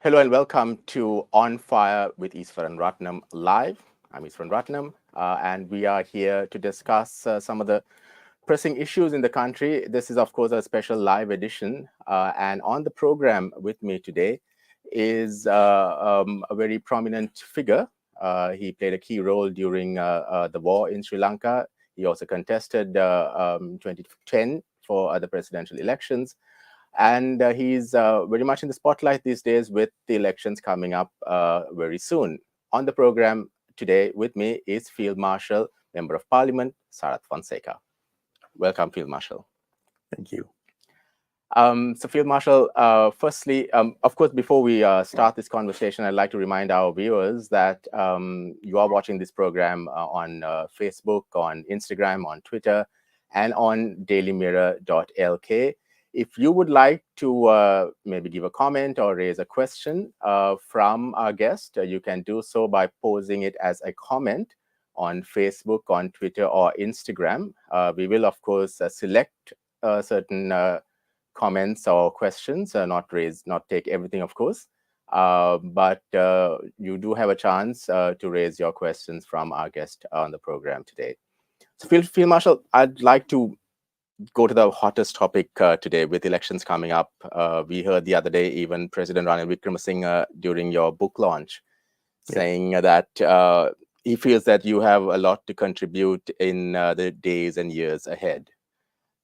Hello and welcome to On Fire with Easwaran Rutnam live. I'm Easwaran Rutnam, and we are here to discuss some of the pressing issues in the country. This is, of course, a special live edition. And on the program with me today is a very prominent figure. He played a key role during the war in Sri Lanka. He also contested 2010 for the presidential elections. And he's very much in the spotlight these days with the elections coming up very soon. On the program today with me is Field Marshal, Member of Parliament, Sarath Fonseka. Welcome, Field Marshal. Thank you. So, Field Marshal, firstly, of course, before we start this conversation, I'd like to remind our viewers that you are watching this program on Facebook, on Instagram, on Twitter, and on Dailymirror.lk. If you would like to maybe give a comment or raise a question from our guest, you can do so by posing it as a comment on Facebook, on Twitter, or Instagram. We will, of course, select certain comments or questions, not take everything, of course. But you do have a chance to raise your questions from our guest on the program today. So, Field Marshal, I'd like to go to the hottest topic today with elections coming up. We heard the other day even President Ranil Wickremesinghe during your book launch saying that he feels that you have a lot to contribute in the days and years ahead.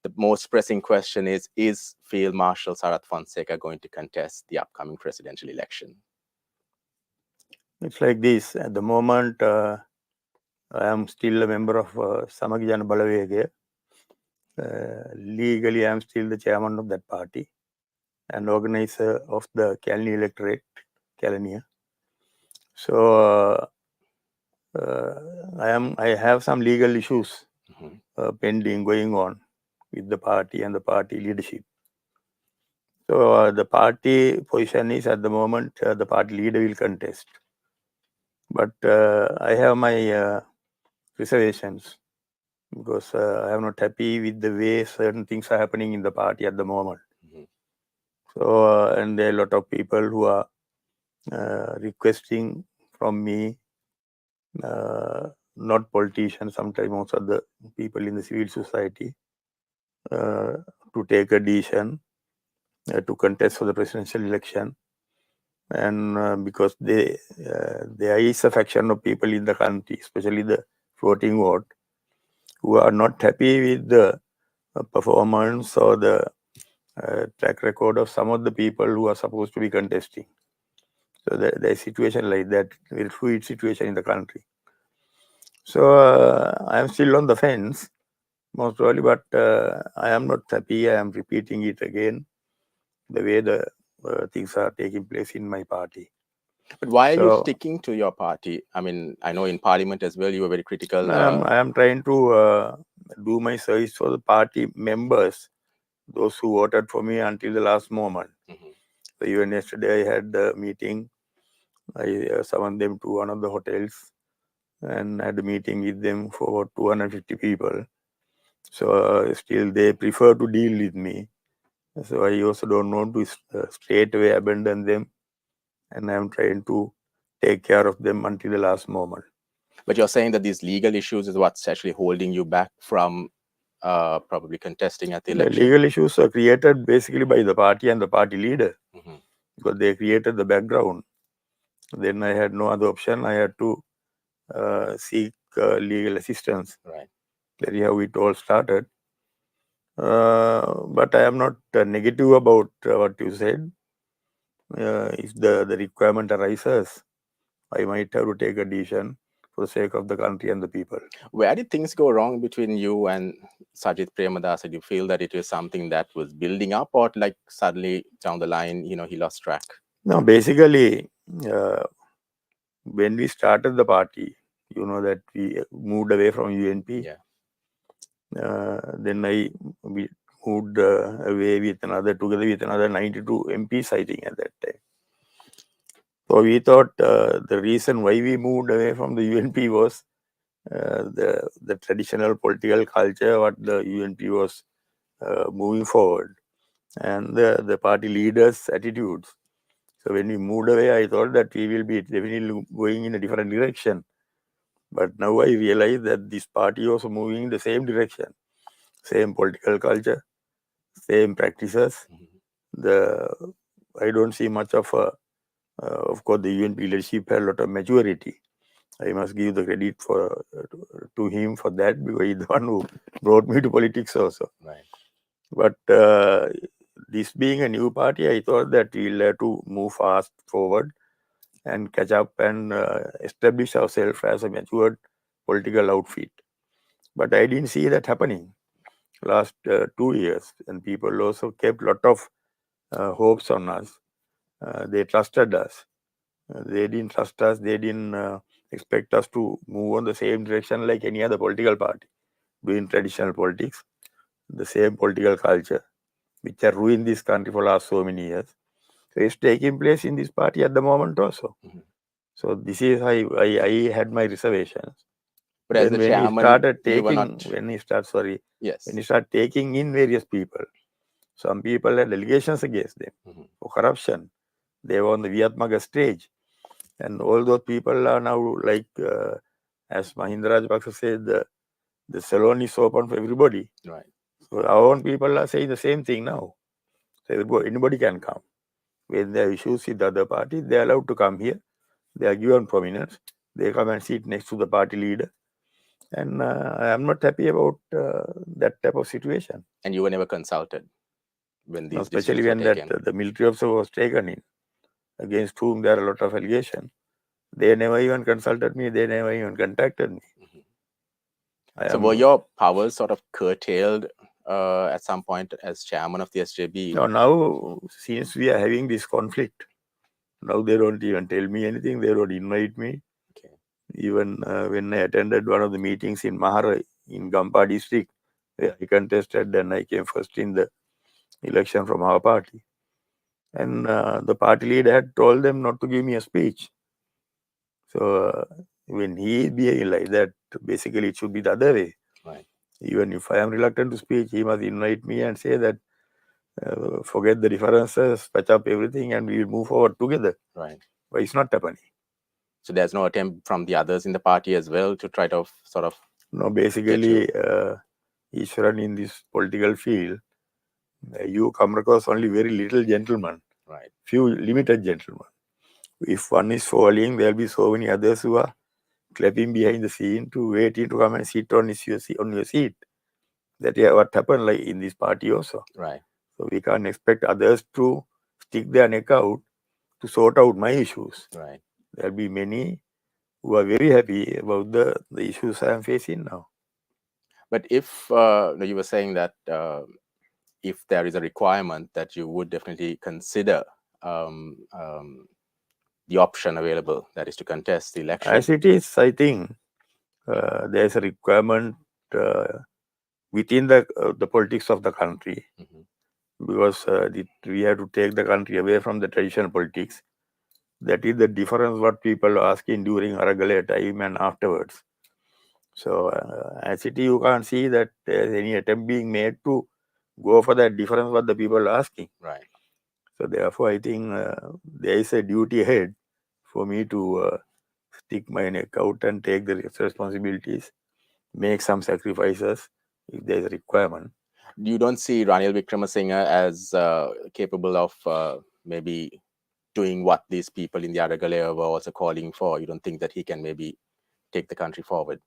The most pressing question is Field Marshal Sarath Fonseka going to contest the upcoming presidential election? It's like this. At the moment, I am still a member of Samagijana Balawega. Legally, I am still the chairman of that party and organizer of the Kalani electorate, Kalaniya. So I have some legal issues pending, going on with the party and the party leadership. So the party position is at the moment the party leader will contest. But I have my reservations because I am not happy with the way certain things are happening in the party at the moment. So, and there are a lot of people who are requesting from me, not politicians, sometimes also the people in the civil society, to take a decision to contest for the presidential election. And because there is a faction of people in the country, especially the voting vote, who are not happy with the performance or the track record of some of the people who are supposed to be contesting. So there's a situation like that, very fluid situation in the country. So I am still on the fence, most probably, but I am not happy. I am repeating it again, the way the things are taking place in my party. But why are you sticking to your party? I mean, I know in Parliament as well, you were very critical. I am trying to do my service for the party members, those who voted for me until the last moment. So even yesterday I had the meeting. I summoned them to one of the hotels and had a meeting with them for about 250 people. So still they prefer to deal with me. So I also don't want to straight away abandon them. And I'm trying to take care of them until the last moment. But you're saying that these legal issues is what's actually holding you back from probably contesting at the election? The legal issues are created basically by the party and the party leader, because they created the background. Then I had no other option. I had to seek legal assistance. Right. That is how it all started. But I am not negative about what you said. If the requirement arises, I might have to take a decision for the sake of the country and the people. Where did things go wrong between you and Sajith Premadas? Did you feel that it was something that was building up, or like suddenly down the line, he lost track? No, basically, when we started the party, that we moved away from UNP. Yeah. Then we moved away together with another 92 MPs, I think, at that time. So we thought the reason why we moved away from the UNP was the traditional political culture, what the UNP was moving forward, and the party leaders' attitudes. So when we moved away, I thought that we will be definitely going in a different direction. But now I realize that this party was moving in the same direction, same political culture, same practices. I don't see much of course, the UNP leadership had a lot of maturity. I must give the credit to him for that, because he's the one who brought me to politics also. Right. But this being a new party, I thought that we'll have to move fast forward and catch up and establish ourselves as a matured political outfit. But I didn't see that happening last 2 years, and people also kept a lot of hopes on us. They trusted us. They didn't trust us. They didn't expect us to move on the same direction like any other political party, doing traditional politics, the same political culture, which have ruined this country for the last so many years. So it's taking place in this party at the moment also. So this is how I had my reservations. But as Then the when he chairman, started you were taking, not... when he started, Yes. when he started taking in various people, some people had allegations against them for corruption. They were on the Vietmaga stage. And all those people are now like, as Mahinda Rajapaksa said, the salon is open for everybody. Right. So our own people are saying the same thing now. So anybody can come. When there are issues with the other party, they are allowed to come here. They are given prominence. They come and sit next to the party leader. And I am not happy about that type of situation. And you were never consulted when these especially decisions when were taken? the military officer was taken in, against whom there are a lot of allegations. They never even consulted me. They never even contacted me. So were your powers sort of curtailed at some point as chairman of the SJB? No, now, since we are having this conflict, now they don't even tell me anything. They don't invite me. Okay. Even when I attended one of the meetings in Mahara, in Gampa district, where I contested, and I came first in the election from our party. And the party leader had told them not to give me a speech. So when he is behaving like that, basically it should be the other way. Right. Even if I am reluctant to speak, he must invite me and say that forget the differences, patch up everything, and we will move forward together. Right. But it's not happening. So there's no attempt from the others in the party as well to try to sort of No, get basically, you. Easwaran, in this political field, you come across only very little gentlemen, Right. few limited gentlemen. If one is falling, there will be so many others who are clapping behind the scene to waiting to come and sit on your seat. That is what happened like in this party also. Right. So we can't expect others to stick their neck out to sort out my issues. Right. There will be many who are very happy about the issues I am facing now. But if you were saying that if there is a requirement that you would definitely consider the option available, that is to contest the election. As it is, I think there is a requirement within the politics of the country, because we have to take the country away from the traditional politics. That is the difference what people are asking during Aragale time and afterwards. So as it is, you can't see that there is any attempt being made to go for that difference what the people are asking. Right. So therefore, I think there is a duty ahead for me to stick my neck out and take the responsibilities, make some sacrifices if there is a requirement. You don't see Ranil Wickremesinghe as capable of maybe doing what these people in the Aragale were also calling for? You don't think that he can maybe take the country forward?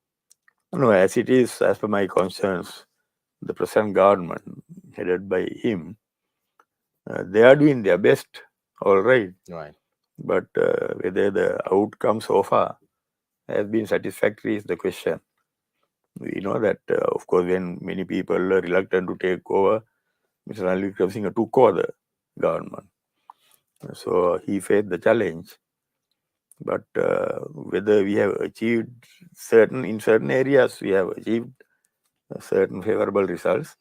No, as it is, as per my concerns, the present government headed by him, they are doing their best, all right. Right. But whether the outcome so far has been satisfactory is the question. We know that, of course, when many people are reluctant to take over, Mr. Ranil Wickremesinghe took over the government. So he faced the challenge. But whether we have achieved in certain areas, we have achieved certain favorable results.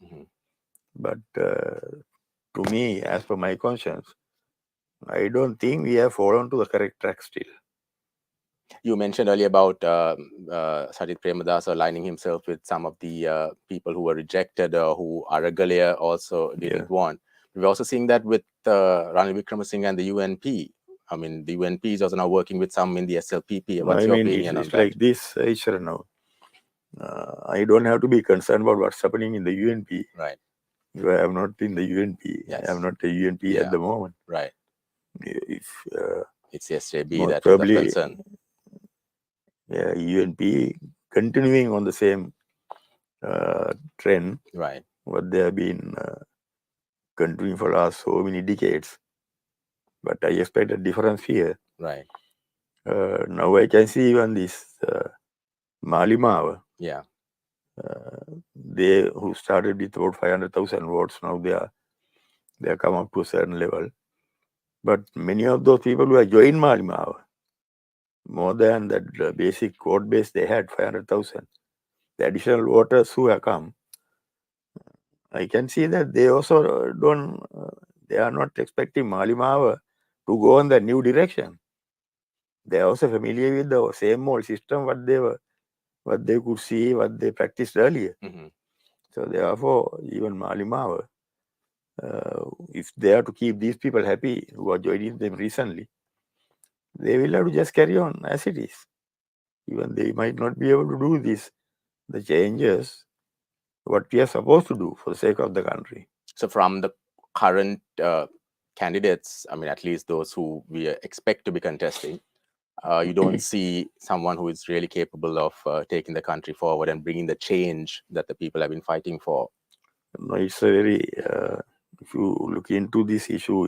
But to me, as per my conscience, I don't think we have fallen to the correct track still. You mentioned earlier about Sajith Premadasa aligning himself with some of the people who were rejected or who Aragale also didn't want. We're also seeing that with Ranil Wickremesinghe and the UNP. I mean, the UNP is also now working with some in the SLPP. What's your opinion on it's that? like this, Ishwara, now. I don't have to be concerned about what's happening in the UNP. Right. I am not in the UNP. Yes. I am not a UNP at the moment. Right. If it's SJB that probably, is of concern. Yeah, UNP continuing on the same trend. Right. What they have been continuing for last so many decades. But I expect a difference here. Right. Now I can see even this Malimawa. Yeah. They who started with about 500,000 votes, now they are come up to a certain level. But many of those people who have joined Malimawa, more than that basic vote base they had, 500,000. The additional voters who have come, I can see that they also don't, they are not expecting Malimawa to go in the new direction. They are also familiar with the same old system, what they could see, what they practiced earlier. So therefore, even Malimawa, if they are to keep these people happy who are joining them recently, they will have to just carry on as it is. Even they might not be able to do the changes, what we are supposed to do for the sake of the country. So from the current candidates, I mean, at least those who we expect to be contesting, you don't see someone who is really capable of taking the country forward and bringing the change that the people have been fighting for. No, it's a very, if you look into this issue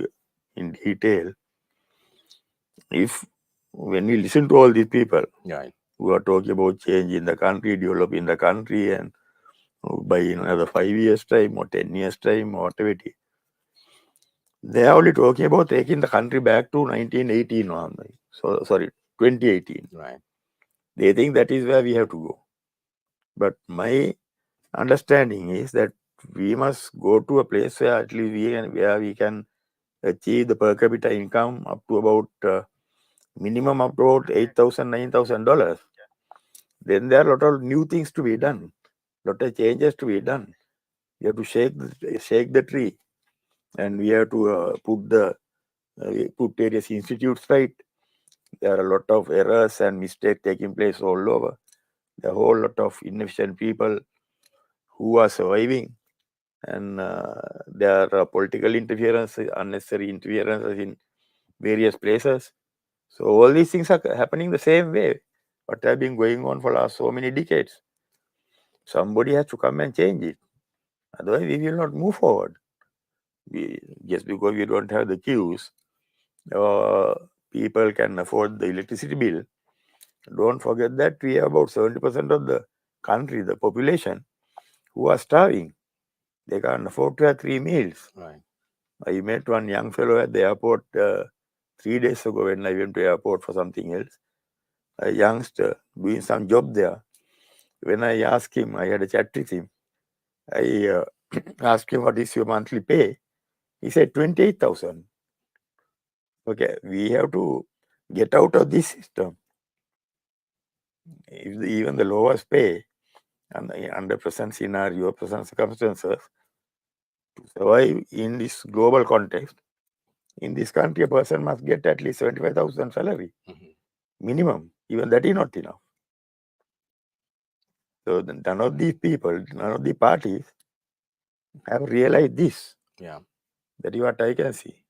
in detail, when we listen to all these people who are talking about change in the country, developing the country, and by another 5 years' time or 10 years' time or whatever it is, they are only talking about taking the country back to 1918 or 2018. Right. They think that is where we have to go. But my understanding is that we must go to a place where at least we can achieve the per capita income up to about minimum up to about $8,000, $9,000. Then there are a lot of new things to be done, lot of changes to be done. We have to shake the tree, and we have to put various institutes right. There are a lot of errors and mistakes taking place all over. There are a whole lot of inefficient people who are surviving, and there are political interferences, unnecessary interferences in various places. So all these things are happening the same way, but have been going on for last so many decades. Somebody has to come and change it. Otherwise, we will not move forward. Just because we don't have the queues, people can afford the electricity bill. Don't forget that we have about 70% of the country, the population, who are starving. They can't afford to have 3 meals. Right. I met one young fellow at the airport 3 days ago when I went to the airport for something else. A youngster doing some job there. When I asked him, I had a chat with him. I asked him, what is your monthly pay? He said 28,000. Okay, we have to get out of this system. If even the lowest pay, and under present scenario, present circumstances, to survive in this global context, in this country, a person must get at least 75,000 salary, minimum. Even that is not enough. So none of these people, none of the parties have realized this. Yeah. That is what I can see.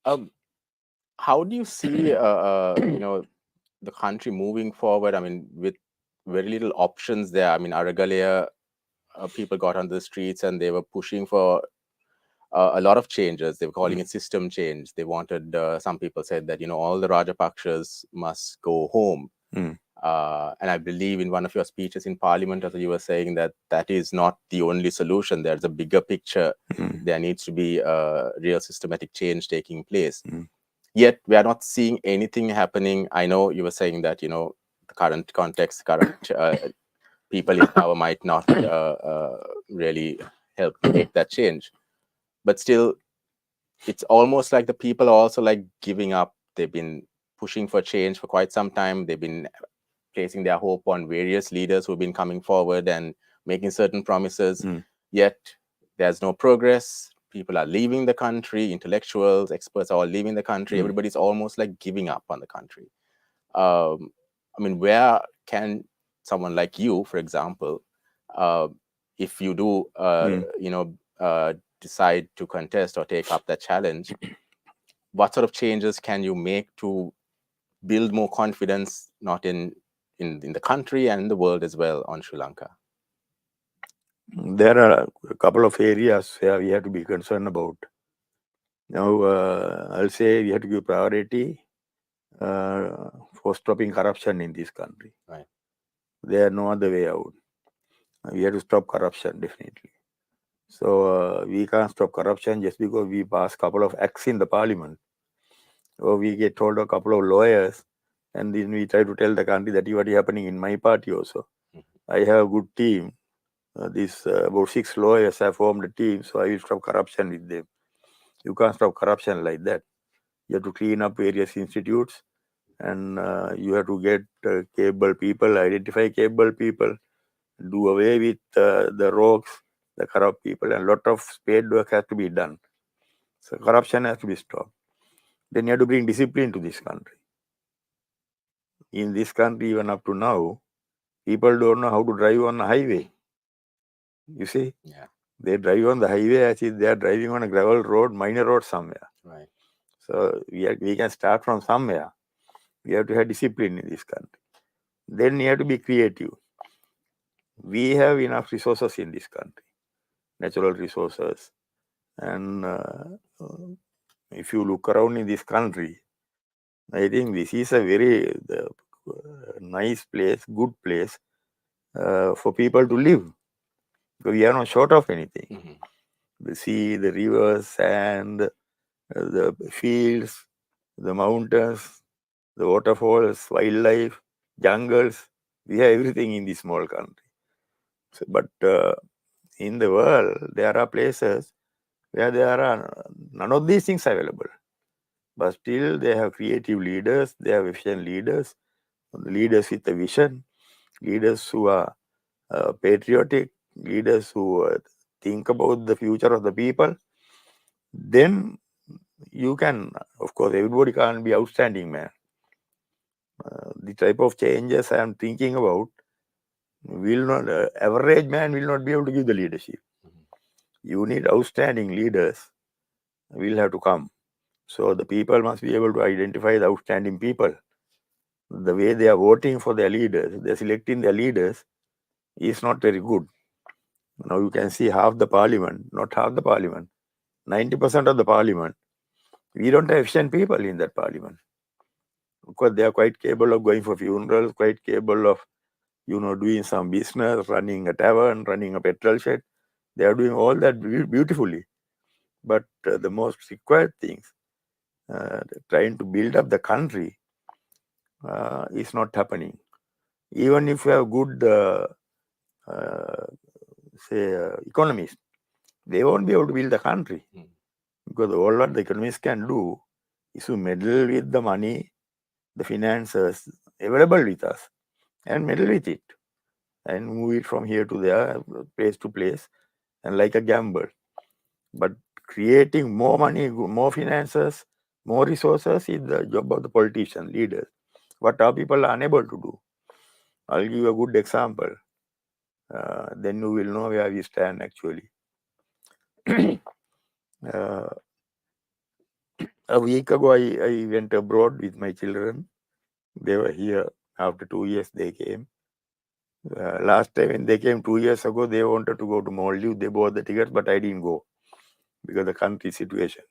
How do you see, the country moving forward? I mean, with very little options there. I mean, Aragalaya, people got on the streets and they were pushing for a lot of changes. They were calling it system change. They wanted, some people said that, all the Rajapakshas must go home. And I believe in one of your speeches in Parliament, you were saying that that is not the only solution. There's a bigger picture. There needs to be a real systematic change taking place. Yet we are not seeing anything happening. I know you were saying that, the current context, current people in power might not really help make that change. But still, it's almost like the people are also like giving up. They've been pushing for change for quite some time. They've been placing their hope on various leaders who've been coming forward and making certain promises. Yet there's no progress. People are leaving the country. Intellectuals, experts are all leaving the country. Everybody's almost like giving up on the country. I mean, where can someone like you, for example, if you do, decide to contest or take up that challenge, what sort of changes can you make to build more confidence, not in the country and in the world as well, on Sri Lanka? There are a couple of areas where we have to be concerned about. Now, I'll say we have to give priority for stopping corruption in this country. Right. There are no other way out. We have to stop corruption, definitely. So we can't stop corruption just because we pass a couple of acts in the parliament, or we get told a couple of lawyers, and then we try to tell the country that is what is happening in my party also. I have a good team. About 6 lawyers have formed a team, so I will stop corruption with them. You can't stop corruption like that. You have to clean up various institutes, and you have to get capable people, identify capable people, do away with the rogues, the corrupt people, and a lot of spade work has to be done. So corruption has to be stopped. Then you have to bring discipline to this country. In this country, even up to now, people don't know how to drive on a highway. You see? Yeah. They drive on the highway as if they are driving on a gravel road, minor road somewhere. Right. So we can start from somewhere. We have to have discipline in this country. Then you have to be creative. We have enough resources in this country, natural resources. And if you look around in this country, I think this is a very nice place, good place for people to live. Because we are not short of anything. The sea, the rivers, and the fields, the mountains, the waterfalls, wildlife, jungles. We have everything in this small country. So, but in the world, there are places where there are none of these things available. But still, they have creative leaders, they have efficient leaders with a vision, leaders who are patriotic, leaders who think about the future of the people, then you can, of course, everybody can't be outstanding, man. The type of changes I am thinking about will not, average man will not be able to give the leadership. You need outstanding leaders will have to come. So the people must be able to identify the outstanding people. The way they are voting for their leaders, they're selecting their leaders, is not very good. Now you can see half the parliament, not half the parliament, 90% of the parliament, we don't have efficient people in that parliament. Of course, they are quite capable of going for funerals, quite capable of, doing some business, running a tavern, running a petrol shed. They are doing all that beautifully. But the most required things, trying to build up the country, is not happening. Even if you have good, economists, they won't be able to build the country. Because all what the economists can do is to meddle with the money, the finances available with us, and meddle with it, and move it from here to there, place to place, and like a gamble. But creating more money, more finances, more resources is the job of the politician, leaders. What our people are unable to do. I'll give you a good example. Then you will know where we stand actually. A week ago, I went abroad with my children. They were here. After 2 years, they came. Last time when they came 2 years ago, they wanted to go to Maldives. They bought the tickets, but I didn't go because of the country situation.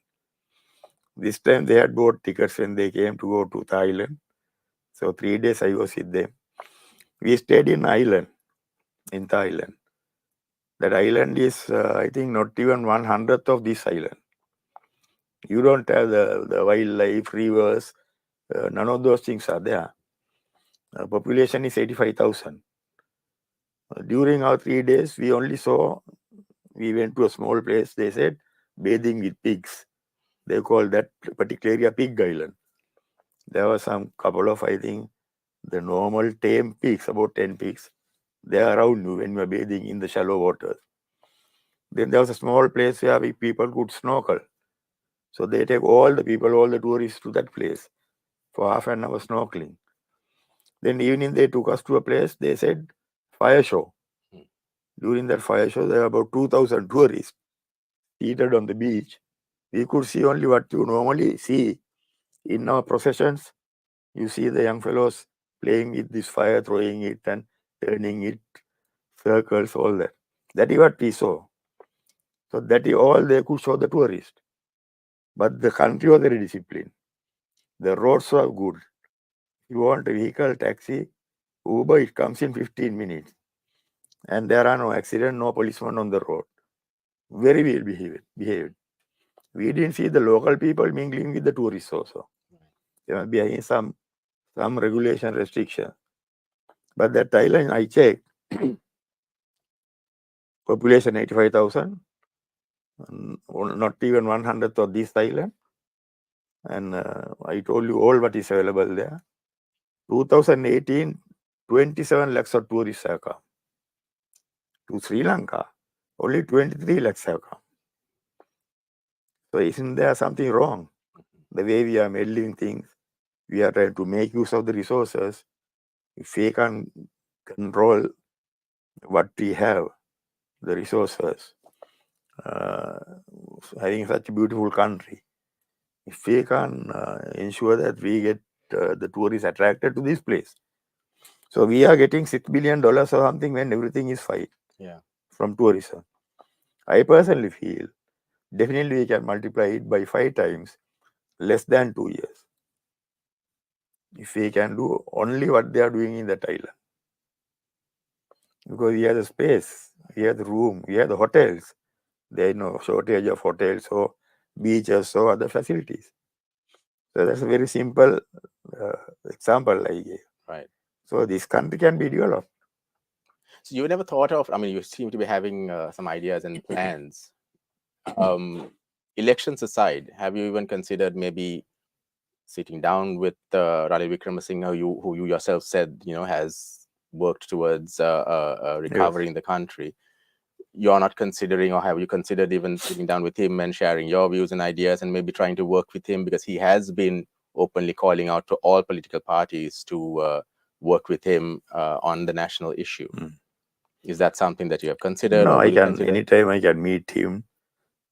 This time they had bought tickets when they came to go to Thailand. So 3 days I was with them. We stayed in island in Thailand. That island is, I think, not even 1/100th of this island. You don't have the wildlife, rivers, none of those things are there. Population is 85,000. During our 3 days, we went to a small place, they said, bathing with pigs. They call that particular area Pig Island. There were some couple of, I think, the normal tame pigs, about 10 pigs. They are around you when you are bathing in the shallow waters. Then there was a small place where people could snorkel. So they take all the people, all the tourists to that place for half an hour snorkeling. Then evening they took us to a place, they said, fire show. During that fire show, there were about 2,000 tourists seated on the beach. We could see only what you normally see in our processions. You see the young fellows playing with this fire, throwing it and turning it, circles, all that. That is what we saw. So that is all they could show the tourists. But the country was very disciplined. The roads were good. You want a vehicle, taxi, Uber, it comes in 15 minutes. And there are no accidents, no policemen on the road. Very well behaved. We didn't see the local people mingling with the tourists also. There must be some regulation restriction. But that Thailand, I checked, population 85,000, not even 1/100th of this Thailand. And I told you all what is available there. 2018, 27 lakhs of tourists have come. To Sri Lanka, only 23 lakhs have come. So isn't there something wrong? The way we are meddling things, we are trying to make use of the resources. If we can control what we have, the resources, having such a beautiful country, if we can ensure that we get the tourists attracted to this place. So we are getting $6 billion or something when everything is fine from tourism. I personally feel definitely we can multiply it by 5 times, less than 2 years. If we can do only what they are doing in that island. Because we have the space, we have the room, we have the hotels. There is no shortage of hotels or beaches or other facilities. So that's a very simple example I gave. Right. So this country can be developed. So you never thought of, I mean, you seem to be having some ideas and plans. Elections aside, have you even considered maybe sitting down with Ranil Wickremesinghe, who you yourself said, has worked towards recovering the country, you're not considering, or have you considered even sitting down with him and sharing your views and ideas and maybe trying to work with him, because he has been openly calling out to all political parties to work with him on the national issue? Is that something that you have considered, No, or I will you can, consider? anytime I can meet him.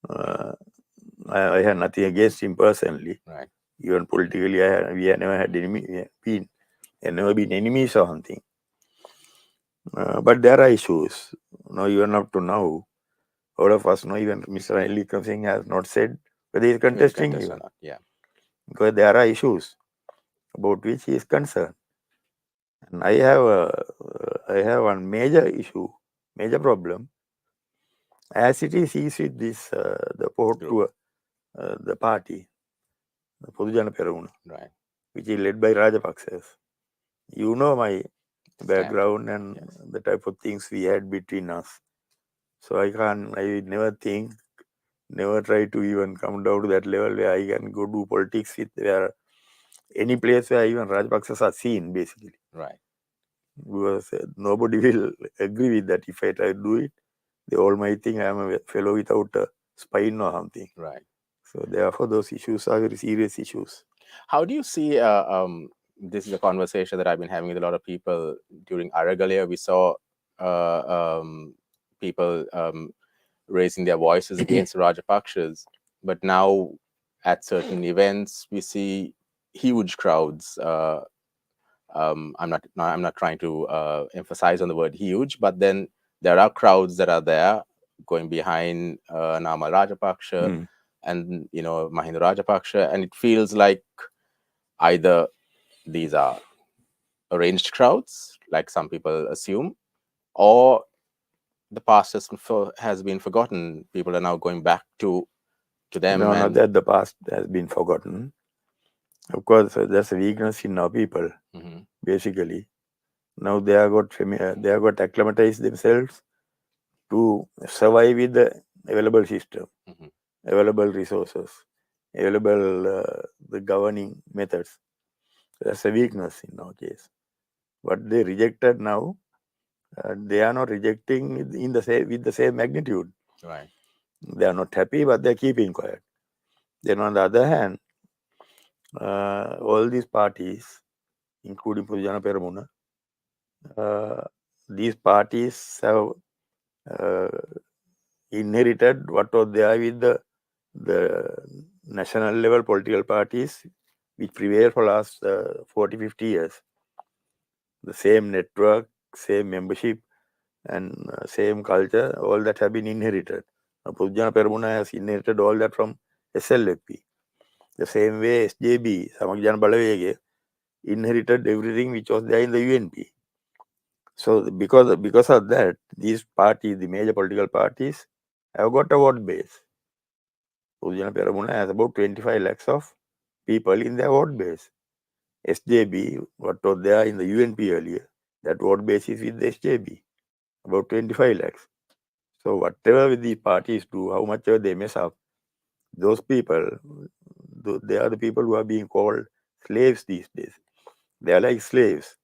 I have nothing against him personally. Right. Even politically, we have never had never been enemies or something. But there are issues. Now, even up to now, all of us know, even Mr. Ali Singh has not said whether he is contesting Contest or even. not? Yeah. Because there are issues about which he is concerned. And I have one major issue, major problem. As it is with this, the port to the party, the Podujana Peruna, Right. which is led by Rajapaksas. You know my background and Yes. the type of things we had between us. So I never try to even come down to that level where I can go do politics with where any place where even Rajapaksas are seen, basically. Right. Because nobody will agree with that. If I try to do it, they all might think I am a fellow without a spine or something. Right. So therefore, those issues are very serious issues. How do you see? This is a conversation that I've been having with a lot of people during Aragalia. We saw people raising their voices against Rajapakshas, but now at certain events we see huge crowds. I'm not trying to emphasize on the word huge, but then there are crowds that are there going behind Namal Rajapaksha and Mahinda Rajapaksha, and it feels like either these are arranged crowds, like some people assume, or the past has been forgotten. People are now going back to them. No, And not that the past has been forgotten. Of course, there's a weakness in our people, basically. Now they have got acclimatized themselves to survive with the available system, available resources, available the governing methods. That's a weakness in our case. What they rejected now, they are not rejecting with the same magnitude. Right. They are not happy, but they're keeping quiet. Then on the other hand, all these parties, including Pujana Peramuna, these parties have inherited what was there with the national level political parties which prevailed for last 40, 50 years. The same network, same membership, and same culture, all that have been inherited. Pujana Peramuna has inherited all that from SLFP. The same way SJB, Samakjana Balavege, inherited everything which was there in the UNP. So because of that, these parties, the major political parties, have got a vote base. Pujana Peramuna has about 25 lakhs of people in their vote base. SJB, what was there in the UNP earlier, that vote base is with the SJB, about 25 lakhs. So whatever these parties do, how much ever they mess up, those people, they are the people who are being called slaves these days. They are like slaves.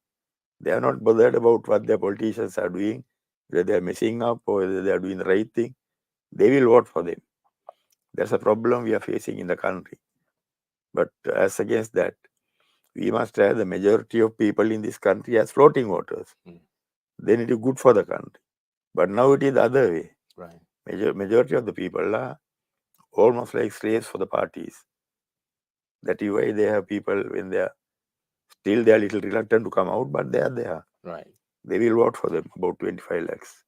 They are not bothered about what their politicians are doing, whether they are messing up or whether they are doing the right thing. They will vote for them. That's a problem we are facing in the country. But as against that, we must have the majority of people in this country as floating voters. Then it is good for the country. But now it is the other way. Right. Majority of the people are almost like slaves for the parties. That is why they have people when they are still they are little reluctant to come out, but they are there. Right. They will vote for them, about 25 lakhs.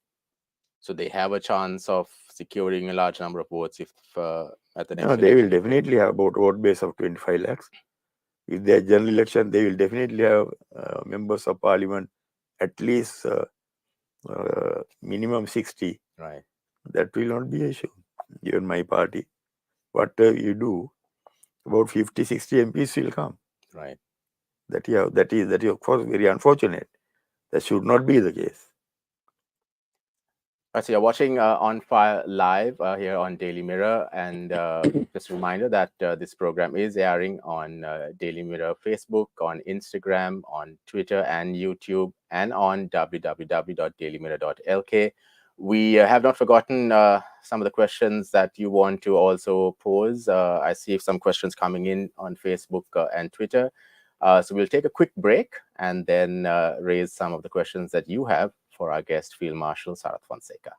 So they have a chance of securing a large number of votes if at the next No, election. they will definitely have about vote base of 25 lakhs. If they are general election, they will definitely have members of parliament, at least minimum 60. Right. That will not be an issue. Even my party, whatever you do, about 50, 60 MPs will come. Right. That is of course very unfortunate. That should not be the case. So you're watching On Fire Live here on Daily Mirror, and just a reminder that this program is airing on Daily Mirror Facebook, on Instagram, on Twitter and YouTube, and on www.dailymirror.lk. We have not forgotten some of the questions that you want to also pose. I see some questions coming in on Facebook and Twitter. So we'll take a quick break and then raise some of the questions that you have for our guest, Field Marshal Sarath Fonseka.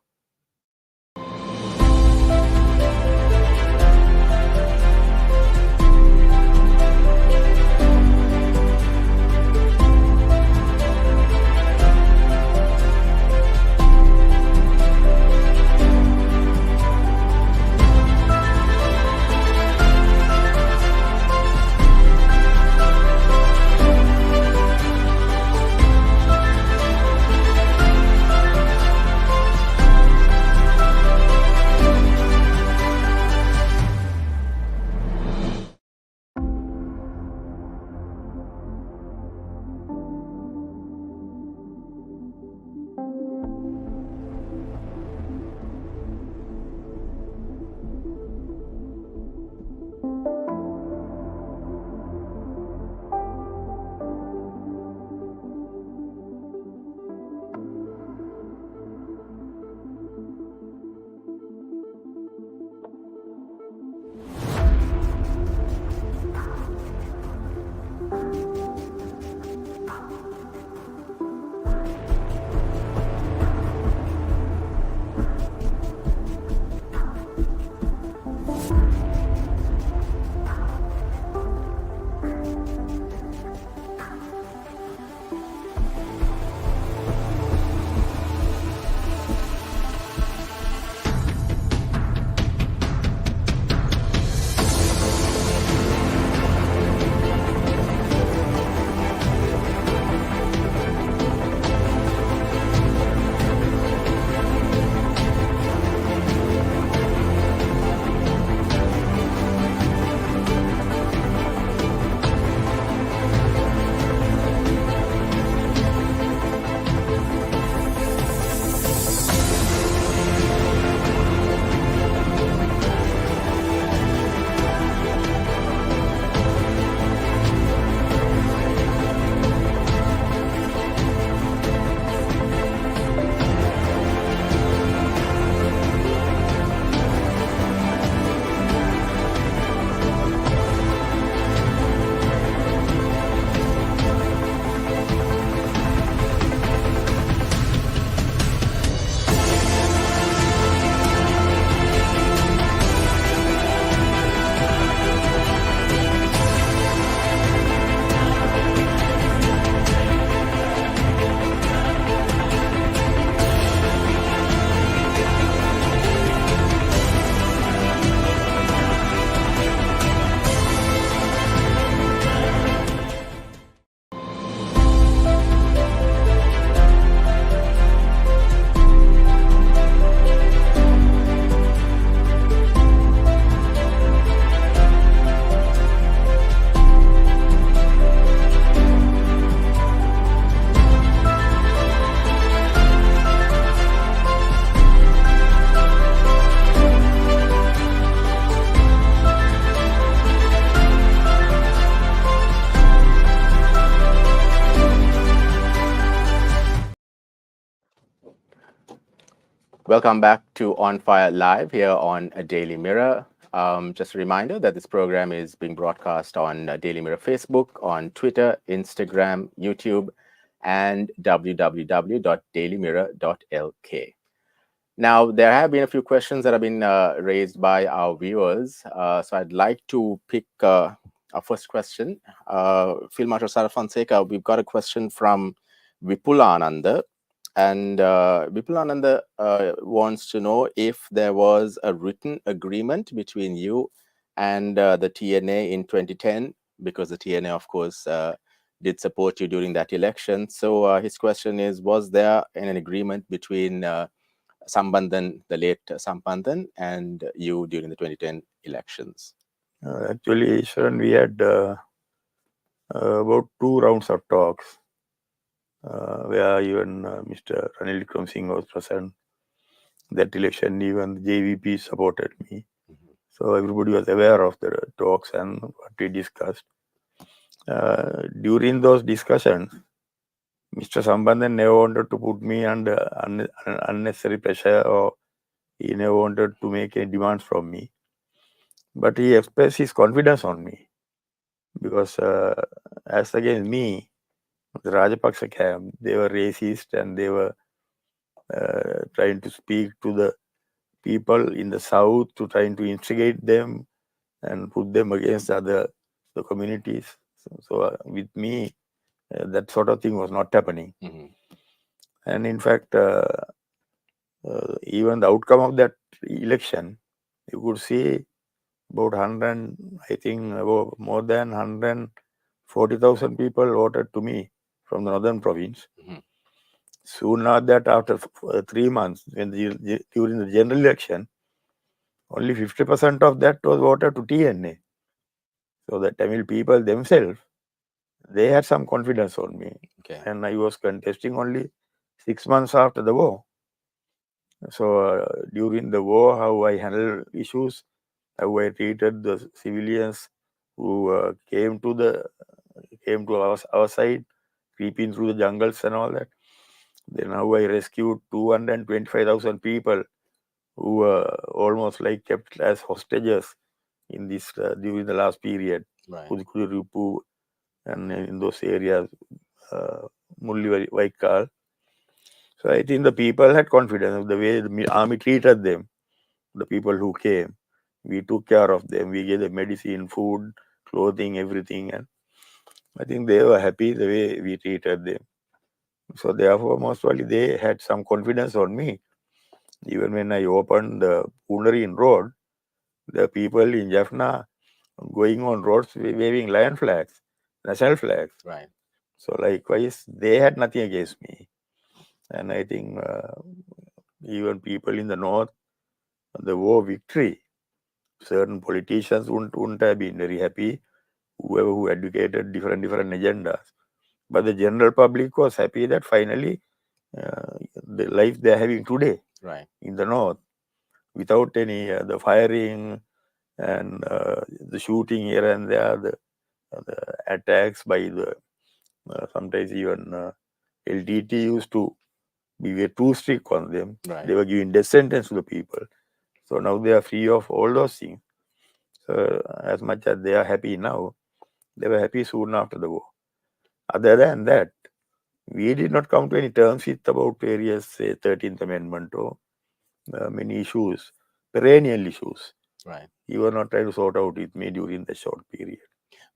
Welcome back to On Fire Live here on Daily Mirror. Just a reminder that this program is being broadcast on Daily Mirror Facebook, on Twitter, Instagram, YouTube, and www.dailymirror.lk. Now, there have been a few questions that have been raised by our viewers. So I'd like to pick our first question. Field Marshal Sarath Fonseka, we've got a question from Vipulananda. And Vipulananda wants to know if there was a written agreement between you and the TNA in 2010, because the TNA, of course, did support you during that election. So his question is, was there an agreement between Sambandhan, the late Sambandhan, and you during the 2010 elections? Actually, Easwaran, we had about 2 rounds of talks where even Mr. Ranil Wickremesinghe was present. That election, even the JVP supported me. So everybody was aware of the talks and what we discussed. During those discussions, Mr. Sambandhan never wanted to put me under unnecessary pressure, or he never wanted to make any demands from me. But he expressed his confidence on me, because as against me, the Rajapaksa camp, they were racist, and they were trying to speak to the people in the south, to trying to instigate them and put them against the communities. So with me, that sort of thing was not happening. And in fact, even the outcome of that election, you could see about 100, I think about more than 140,000 people voted to me from the northern province. Soon after that, after 3 months, during the general election, only 50% of that was voted to TNA. So the Tamil people themselves, they had some confidence on me. Okay. And I was contesting only 6 months after the war. So during the war, how I handled issues, how I treated the civilians who came to our side, creeping through the jungles and all that. Then how I rescued 225,000 people who were almost like kept as hostages in this during the last period. Right. Pudukkudi, and in those areas, Mulli Vaikal. So I think the people had confidence of the way the army treated them, the people who came. We took care of them. We gave them medicine, food, clothing, everything. And I think they were happy the way we treated them. So therefore, most probably they had some confidence on me. Even when I opened the Pundarin Road, the people in Jaffna going on roads waving lion flags, national flags. Right. So likewise, they had nothing against me. And I think even people in the north, the war victory, certain politicians wouldn't have been very happy, whoever who advocated different agendas. But the general public was happy that finally the life they're having today, right, in the north, without any the firing and the shooting here and there, the attacks by the sometimes even LTT used to be too strict on them. right. They were giving death sentence to the people. So now they are free of all those things. So as much as they are happy now, they were happy soon after the war. Other than that, we did not come to any terms with about various, say, 13th Amendment or many issues, perennial issues. Right. You were not trying to sort out with me during the short period.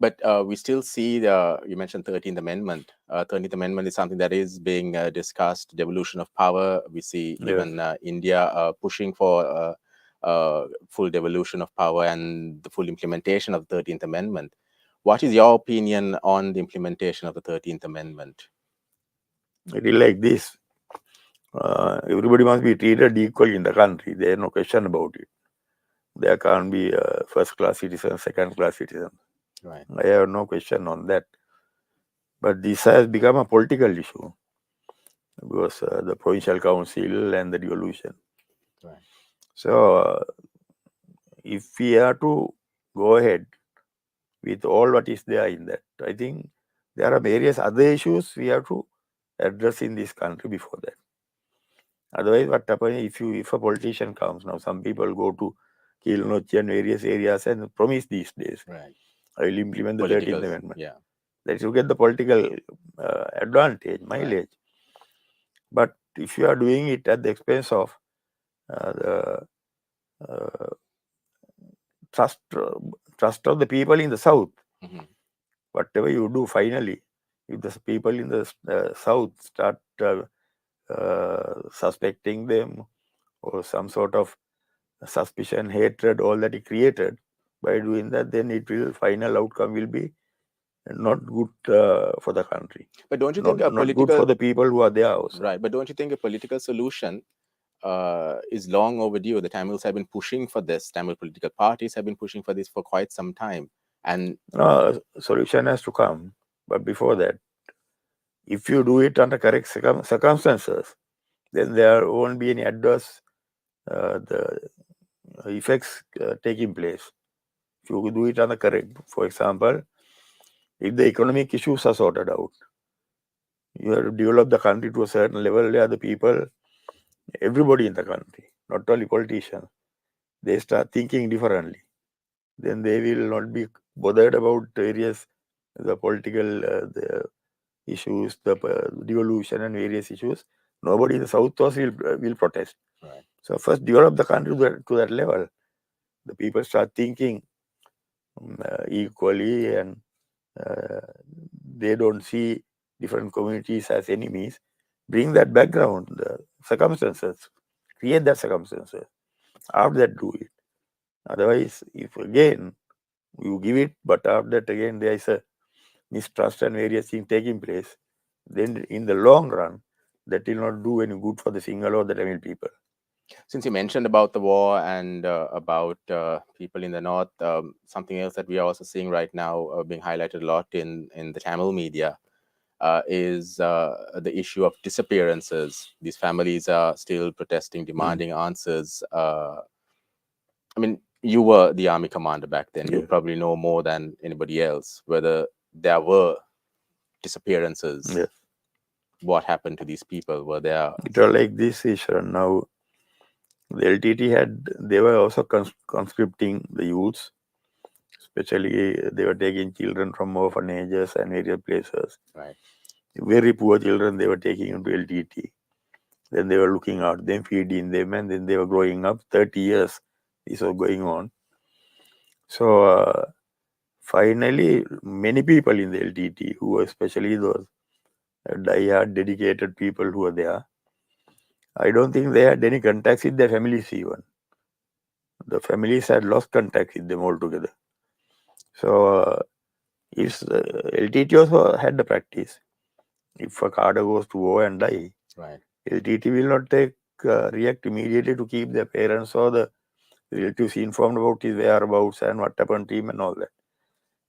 But we still see you mentioned 13th Amendment. 13th Amendment is something that is being discussed, devolution of power. We see even India pushing for full devolution of power and the full implementation of the 13th Amendment. What is your opinion on the implementation of the 13th Amendment? It is like this. Everybody must be treated equally in the country. There is no question about it. There can't be first-class citizens, second-class citizens. Right. I have no question on that. But this has become a political issue because the provincial council and the devolution. Right. So if we are to go ahead with all what is there in that, I think there are various other issues we have to address in this country before that. Otherwise, what happens if a politician comes now? Some people go to Kilnochi and various areas and promise these days, right, I will implement the 13th Amendment. Yeah. That you get the political advantage, mileage. Right. But if you are doing it at the expense of the trust of the people in the south, whatever you do, finally, if the people in the south start suspecting them or some sort of suspicion, hatred, all that he created, by doing that, then final outcome will be not good for the country. But don't you not, think not good for the people who are there also. Right. But don't you think a political solution is long overdue? The Tamils have been pushing for this. Tamil political parties have been pushing for this for quite some time. And solution has to come. But before that, if you do it under correct circumstances, then there won't be any adverse the effects taking place. If you do it under correct, for example, if the economic issues are sorted out, You have to develop the country to a certain level where the people, everybody in the country, not only politicians, they start thinking differently. Then they will not be bothered about various the political the issues, the devolution and various issues. Nobody in the South also will protest. Right. So first develop the country to that level. The people start thinking equally, and they don't see different communities as enemies. Bring that background, the circumstances, create that circumstances. After that, do it. Otherwise, if again you give it, but after that again there is a mistrust and various things taking place, then in the long run, that will not do any good for the Sinhala or the Tamil people. Since you mentioned about the war and about people in the north, something else that we are also seeing right now being highlighted a lot in the Tamil media is the issue of disappearances. These families are still protesting, demanding answers. I mean, you were the army commander back then. You Yeah. probably know more than anybody else whether there were disappearances. Yes. What happened to these people? Were there? It was like this issue. Now, the LTT they were also conscripting the youths, especially they were taking children from orphanages and various places. Right. Very poor children they were taking into LTT. Then they were looking at them, feeding them, and then they were growing up. 30 years this was going on. So finally, many people in the LTT, who were especially those die-hard dedicated people who were there, I don't think they had any contacts with their families even. The families had lost contact with them altogether. So LTT also had the practice. If a cadre goes to war and die, Right. LTT will not react immediately to keep their parents or the relatives informed about his whereabouts and what happened to him and all that.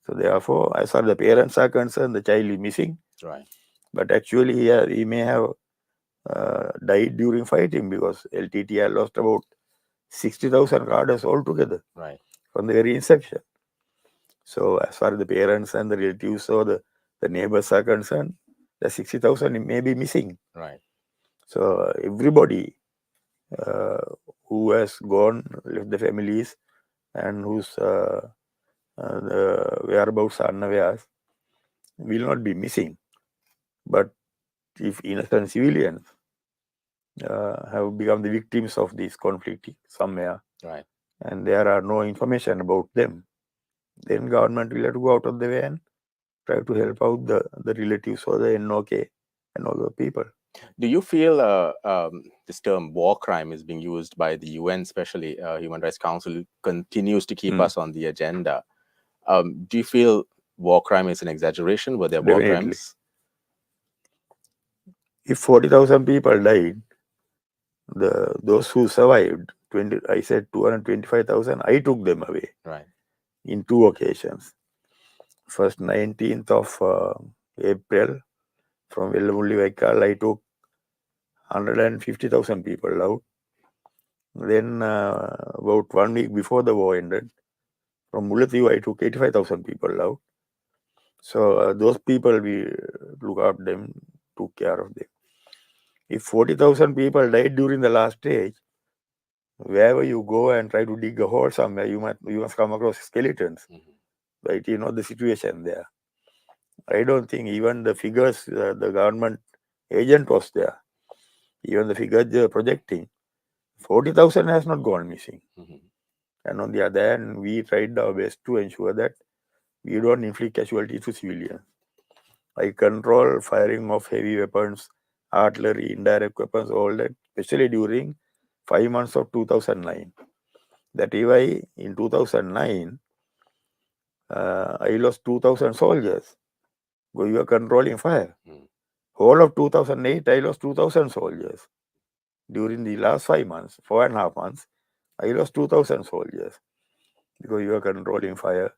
So therefore, as far as the parents are concerned, the child is missing. Right. But actually, he may have died during fighting, because LTT had lost about 60,000 cadres altogether. Right. From the very inception. So as far as the parents and the relatives or the neighbors are concerned, the 60,000 may be missing. Right. So everybody who has gone, left the families, and whose the whereabouts are unaware, will not be missing. But if innocent civilians have become the victims of this conflict somewhere, Right. and there are no information about them, then government will have to go out of the way and try to help out the relatives or the NOK and all the people. Do you feel this term war crime is being used by the UN, especially Human Rights Council, continues to keep us on the agenda? Do you feel war crime is an exaggeration? Were there war Definitely. crimes? If 40,000 people died, those who survived, I said 225,000, I took them away. Right. In two occasions. First, 19th of April, from Vellamulli Vaikal, I took 150,000 people out. Then about 1 week before the war ended, from Mullatiu, I took 85,000 people out. So those people, we look after them, took care of them. If 40,000 people died during the last stage, wherever you go and try to dig a hole somewhere, you must come across skeletons. Right? You know the situation there. I don't think even the figures the government agent was there. Even the figures they are projecting, 40,000 has not gone missing. And on the other hand, we tried our best to ensure that we don't inflict casualties to civilians. I control firing of heavy weapons, artillery, indirect weapons, all that, especially during 5 months of 2009. That is why in 2009, I lost 2,000 soldiers. We were controlling fire. Whole of 2008, I lost 2,000 soldiers. During the last 5 months, 4.5 months, I lost 2,000 soldiers because you were controlling fire.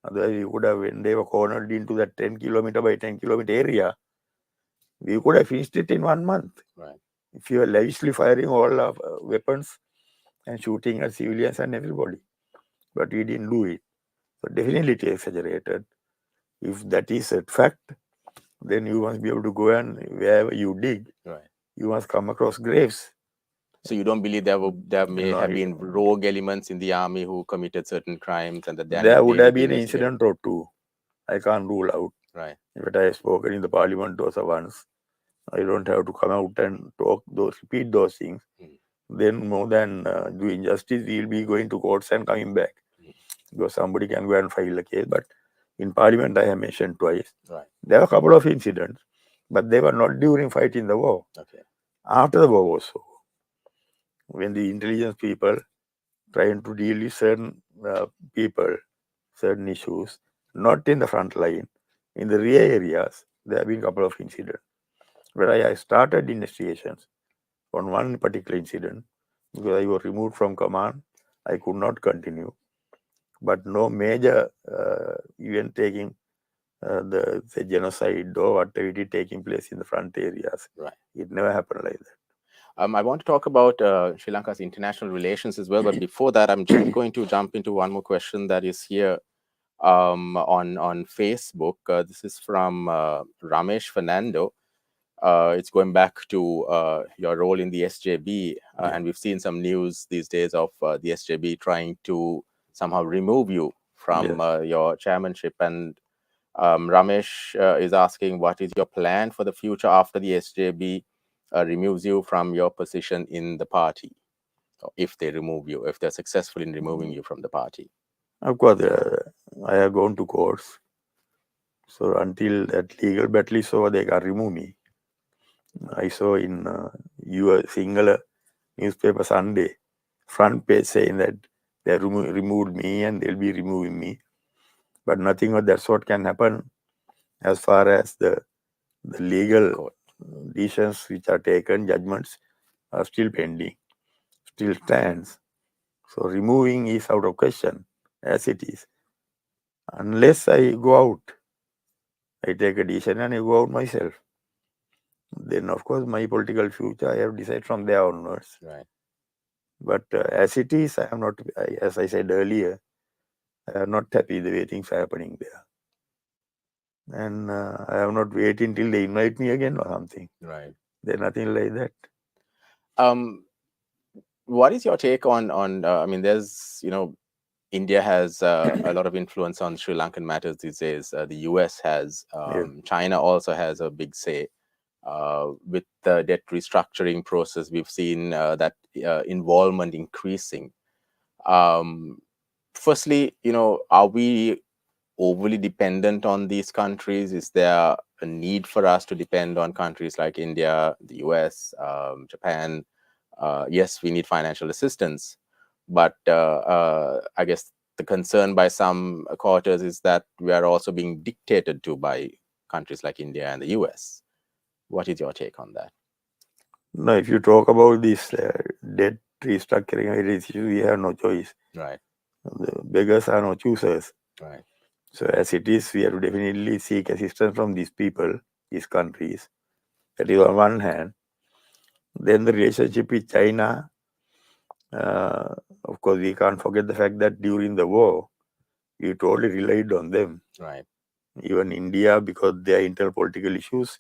Otherwise, we could have, when they were cornered into that 10 kilometer by 10 kilometer area, we could have finished it in 1 month. Right. If you were lavishly firing all of weapons and shooting at civilians and everybody. But we didn't do it. So definitely it is exaggerated. If that is a fact, then you must be able to go and wherever you dig, Right. you must come across graves. So you don't believe there may No, have been rogue elements in the army who committed certain crimes and that there would they have need to been an investigate? incident or two. I can't rule out. Right. But I have spoken in the parliament also once. I don't have to come out and repeat those things. Mm. Then more than doing justice, we'll be going to courts and coming back. Because somebody can go and file a case. But in parliament, I have mentioned twice. Right. There were a couple of incidents, but they were not during fighting the war. Okay. After the war also, when the intelligence people trying to deal with certain people, certain issues, not in the front line, in the rear areas, there have been a couple of incidents where I started investigations on one particular incident because I was removed from command. I could not continue, but no major event taking the genocide or whatever it is taking place in the front areas. Right. It never happened like that. I want to talk about Sri Lanka's international relations as well, but before that, I'm just going to jump into one more question that is here on Facebook. This is from Ramesh Fernando. It's going back to your role in the SJB, and we've seen some news these days of the SJB trying to somehow remove you from your chairmanship. And Ramesh is asking, what is your plan for the future after the SJB removes you from your position in the party? Or if they remove you, if they're successful in removing you from the party? Of course, I have gone to courts. So until that legal battle is over, they can remove me. I saw in your single newspaper Sunday front page saying that they removed me and they'll be removing me. But nothing of that sort can happen as far as the legal decisions which are taken, judgments are still pending, still stands. So removing is out of question as it is. Unless I go out, I take a decision and I go out myself. Then, of course, my political future, I have decided from there onwards. Right. But as it is, I am not, as I said earlier, I am not happy the way things are happening there. And I am not waiting till they invite me again or something. Right. There's nothing like that. What is your take on I mean, there's, India has a lot of influence on Sri Lankan matters these days. The US has, China also has a big say. With the debt restructuring process, we've seen that involvement increasing. Firstly, are we overly dependent on these countries? Is there a need for us to depend on countries like India, the US, Japan? Yes, we need financial assistance, but I guess the concern by some quarters is that we are also being dictated to by countries like India and the US. What is your take on that? Now, if you talk about this debt restructuring issue, we have no choice. Right. The beggars are no choosers. Right. So as it is, we have to definitely seek assistance from these people, these countries. That is on one hand. Then the relationship with China, of course, we can't forget the fact that during the war, we totally relied on them. Right. Even India, because their internal political issues,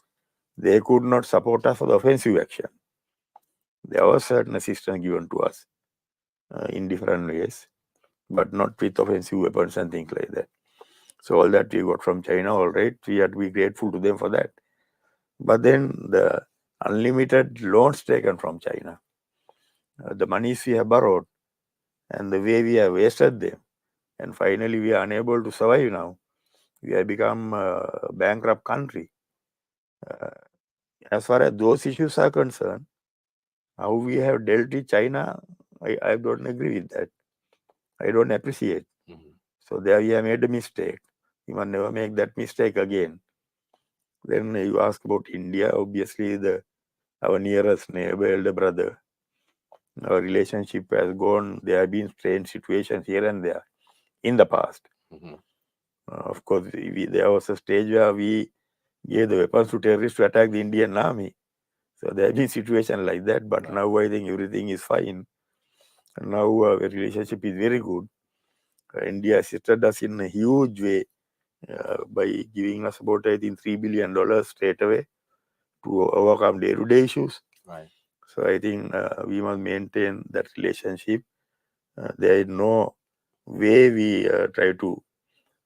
they could not support us for the offensive action. There was certain assistance given to us in different ways, but not with offensive weapons and things like that. So all that we got from China, all right, we have to be grateful to them for that. But then the unlimited loans taken from China, the monies we have borrowed, and the way we have wasted them, and finally we are unable to survive now. We have become a bankrupt country. As far as those issues are concerned, how we have dealt with China, I don't agree with that. I don't appreciate. So there we have made a mistake. We must never make that mistake again. Then you ask about India, obviously our nearest neighbor, elder brother. Our relationship has gone, there have been strange situations here and there in the past. Of course, there was a stage where we gave the weapons to terrorists to attack the Indian army. So there have been situations like that, but now I think everything is fine. And now our relationship is very good. India assisted us in a huge way by giving us about, I think, $3 billion straight away to overcome day-to-day issues. Right. So I think we must maintain that relationship. There is no way we try to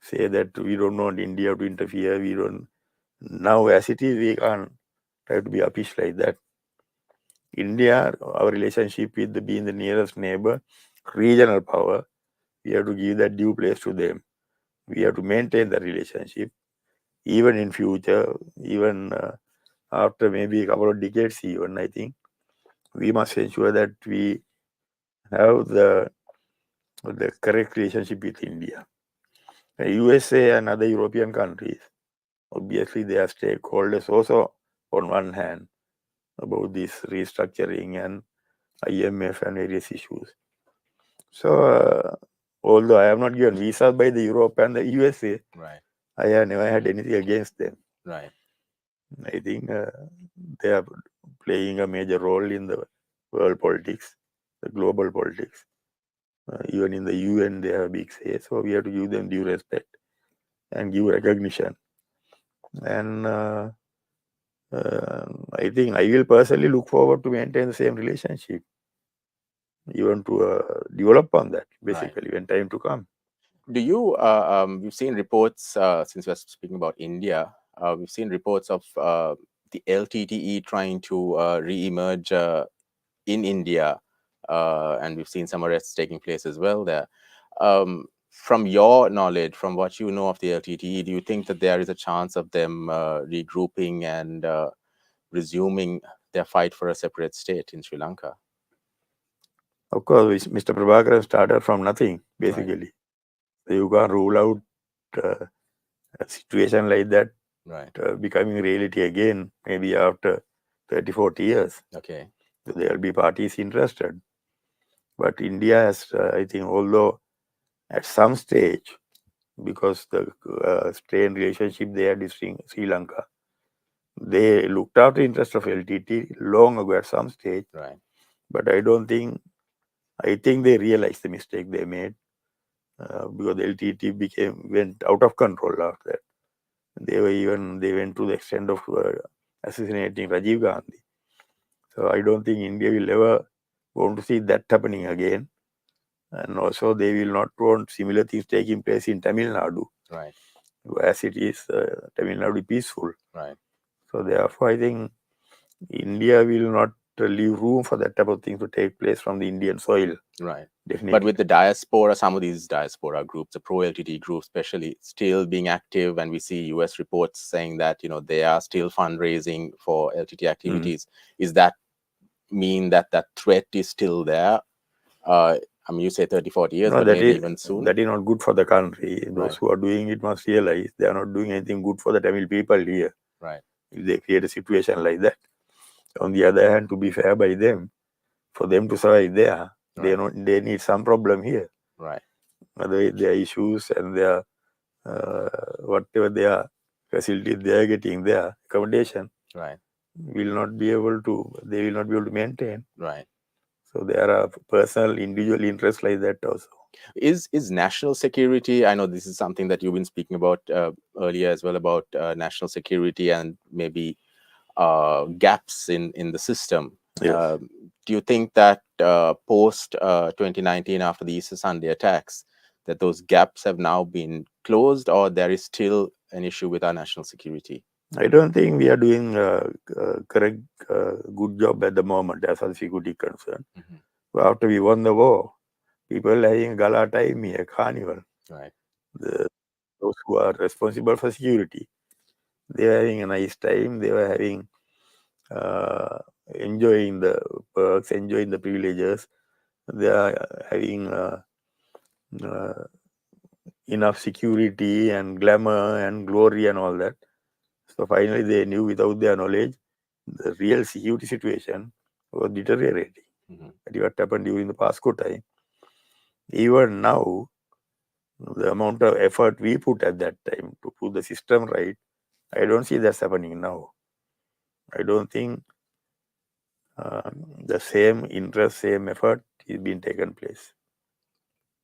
say that we don't want India to interfere. We don't. Now, as it is, we can't try to be uppish like that. India, our relationship with being the nearest neighbor, regional power, we have to give that due place to them. We have to maintain the relationship, even in future, even after maybe a couple of decades even, I think. We must ensure that we have the correct relationship with India. USA and other European countries, obviously they are stakeholders also on one hand about this restructuring and IMF and various issues. So, although I have not given visas by the Europe and the USA, Right. I have never had anything against them. Right. I think they are playing a major role in the world politics, the global politics. Even in the UN, they have a big say. So we have to give them due respect and give recognition. And I think I will personally look forward to maintain the same relationship, even to develop on that, basically, when time to come. Do you, we've seen reports, since we're speaking about India, we've seen reports of the LTTE trying to re-emerge in India, and we've seen some arrests taking place as well there. From your knowledge, from what you know of the LTTE, do you think that there is a chance of them regrouping and resuming their fight for a separate state in Sri Lanka? Of course, Mr. Prabhakaran started from nothing, basically. So you can't rule out a situation like that becoming reality again, maybe after 30, 40 years. Okay. So there will be parties interested. But India has, I think, although at some stage, because the strained relationship they had with Sri Lanka, they looked after the interest of LTT long ago at some stage. Right. But I think they realized the mistake they made because the LTT went out of control after that. They went to the extent of assassinating Rajiv Gandhi. So I don't think India will ever want to see that happening again. And also they will not want similar things taking place in Tamil Nadu. Right. As it is, Tamil Nadu peaceful. Right. So therefore, I think India will not leave room for that type of thing to take place from the Indian soil. Right. Definitely. But with the diaspora, some of these diaspora groups, the pro-LTT groups especially, still being active, and we see US reports saying that, they are still fundraising for LTT activities. Is that mean that that threat is still there? I mean, you say 30, 40 years, No, but maybe even soon. That is not good for the country. Those who are doing it must realize they are not doing anything good for the Tamil people here. Right. If they create a situation like that. On the other hand, to be fair by them, for them to survive there, they need some problem here. Right. Otherwise, their issues and their whatever their facilities they are getting, their accommodation, right, they will not be able to maintain. Right. So there are personal, individual interests like that also. Is national security, I know this is something that you've been speaking about earlier as well, about national security and maybe gaps in the system. Yes. Do you think that post 2019, after the Easter Sunday attacks, that those gaps have now been closed, or there is still an issue with our national security? I don't think we are doing correct, good job at the moment as far as security is concerned. After we won the war, people are having gala time here, carnival. Right. Those who are responsible for security, they are having a nice time. They were having enjoying the perks, enjoying the privileges. They are having enough security and glamour and glory and all that. So finally, they knew without their knowledge, the real security situation was deteriorating. That is what happened during the PASCO time. Even now, the amount of effort we put at that time to put the system right, I don't see that's happening now. I don't think the same interest, same effort is being taken place.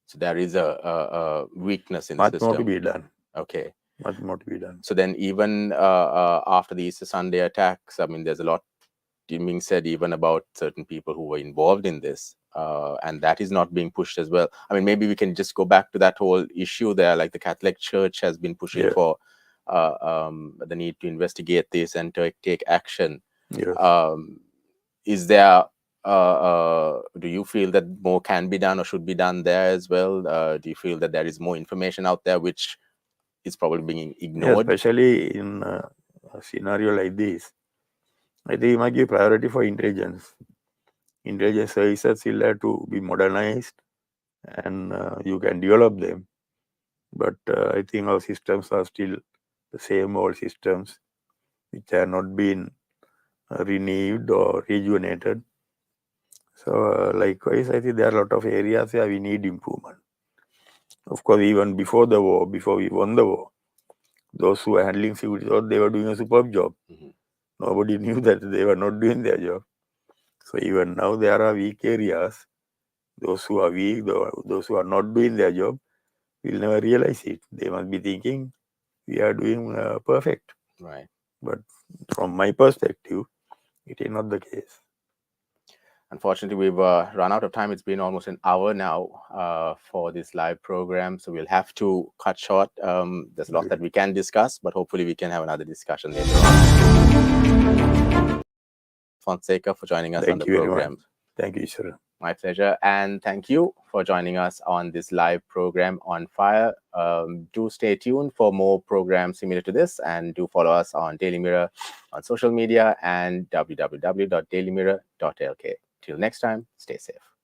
So there is a weakness in Much the system. more to be done. Okay. Nothing more to be done. So then even after the Easter Sunday attacks, I mean, there's a lot being said even about certain people who were involved in this, and that is not being pushed as well. I mean, maybe we can just go back to that whole issue there, like the Catholic Church has been pushing for the need to investigate this and to take action. Yes. Is there, do you feel that more can be done or should be done there as well? Do you feel that there is more information out there which is probably being ignored? Especially in a scenario like this, I think you might give priority for intelligence. Intelligence services still have to be modernized, and you can develop them. But I think our systems are still the same old systems, which have not been renewed or rejuvenated. So likewise, I think there are a lot of areas where we need improvement. Of course, even before the war, before we won the war, those who were handling security thought they were doing a superb job. Nobody knew that they were not doing their job. So even now there are weak areas. Those who are weak, those who are not doing their job, will never realize it. They must be thinking we are doing perfect. Right. But from my perspective, it is not the case. Unfortunately, we've run out of time. It's been almost an hour now for this live program, so we'll have to cut short. There's a lot that we can discuss, but hopefully we can have another discussion later on. Fonseka for joining us on the program. Thank you, sir. My pleasure. And thank you for joining us on this live program on Fire. Do stay tuned for more programs similar to this, and do follow us on Daily Mirror on social media and www.dailymirror.lk. Till next time, stay safe.